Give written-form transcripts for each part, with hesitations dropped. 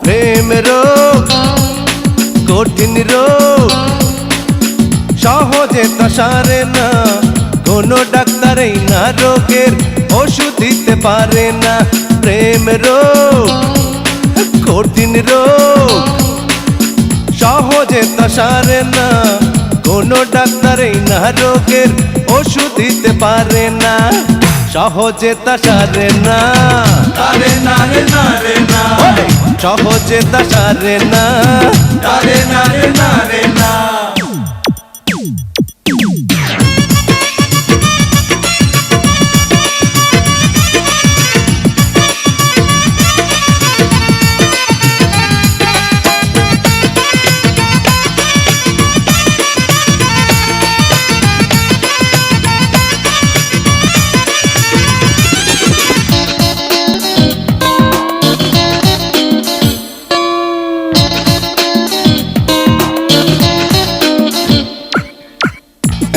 প্রেম রোগ কঠিন রোগ, সহজে তা সারে না, কোনো ডাক্তারই না রোগের ওষুধ দিতে পারে না। প্রেম রোগ কঠিন রোগ, সহজে তা সারে না, কোনো ডাক্তারই না রোগের ওষুধ দিতে পারে না। সহজে তা সারে না, তারে না রে না রে না, সহজে তা সারে না, তারে না রে না রে না।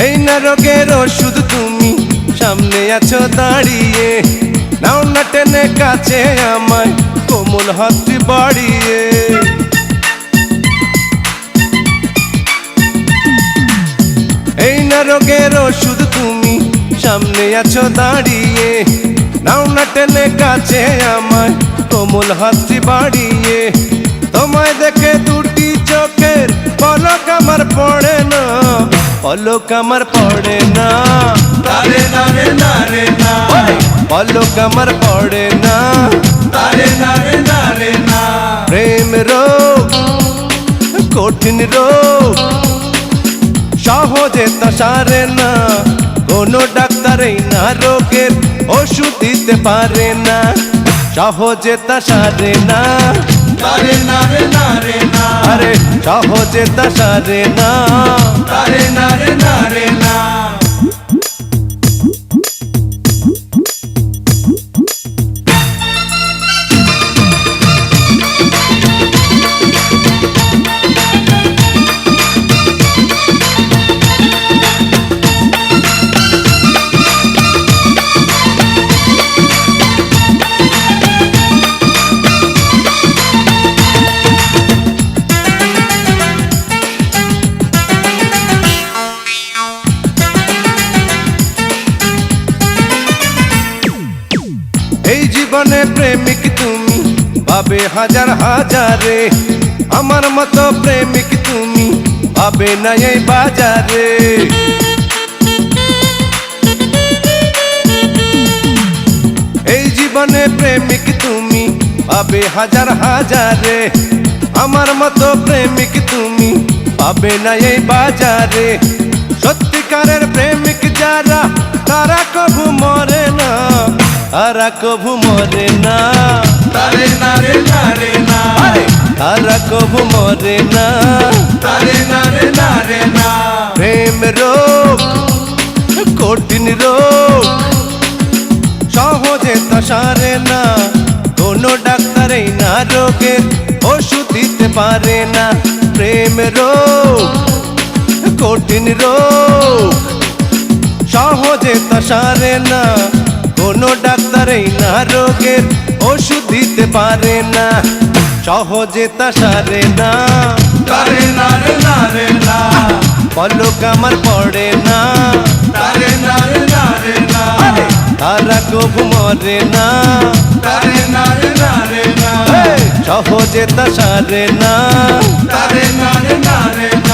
এই না রোগের ওষুধ তুমি সামনে আছো দাঁড়িয়ে, নাও না টেনে কাছে আমায় কোমল হাতটি বাড়িয়ে। এই না রোগের ওষুধ তুমি সামনে আছো দাঁড়িয়ে, নাও না টেনে কাছে আমায় কোমল হাতটি বাড়িয়ে। তোমায় দেখে দুটি চোখের পলক আমার পড়ে না, পলক আমার পড়ে না, তারে না রে না রে না, পলক আমার পড়ে না, তারে না রে না রে না। প্রেম রোগ কঠিন রোগ, সহজে তা সারে না, কোনো ডাক্তারই না রোগের ওষুধ দিতে পারে না। সহজে তা সারে না, তারে না রে না রে না, আরে সহজে তা সারে না, তারে না রে না রে না। এই জীবনে প্রেমিক তুমি পাবে হাজার হাজারে, আমার মতো প্রেমিক তুমি পাবে না এই বাজারে। এই জীবনে প্রেমিক তুমি পাবে হাজার হাজারে, আমার মতো প্রেমিক তুমি পাবে না এই বাজারে। সত্যিকারের প্রেমিক যারা তারা কভু মরে না, তারা কভু মরে না, তারে না রে না রে না, তারা কভু মরে না, তারে না রে না রে না। প্রেম রোগ কঠিন রোগ, সহজে তা সারে না, কোনো ডাক্তারই না রোগের ওষুধ দিতে পারে না। প্রেম রোগ কঠিন রোগ, সহজে তা সারে না, কোনো ডাক্তারই না রোগের ওষুধ দিতে পারে না। সহজে তা সারে না, তারে না রে না রে না, পলক আমার পড়ে না, তারে না রে না রে না, তারা কভু মরে না, তারে না রে না রে না, সহজে তা সারে না, তারে না রে না রে না।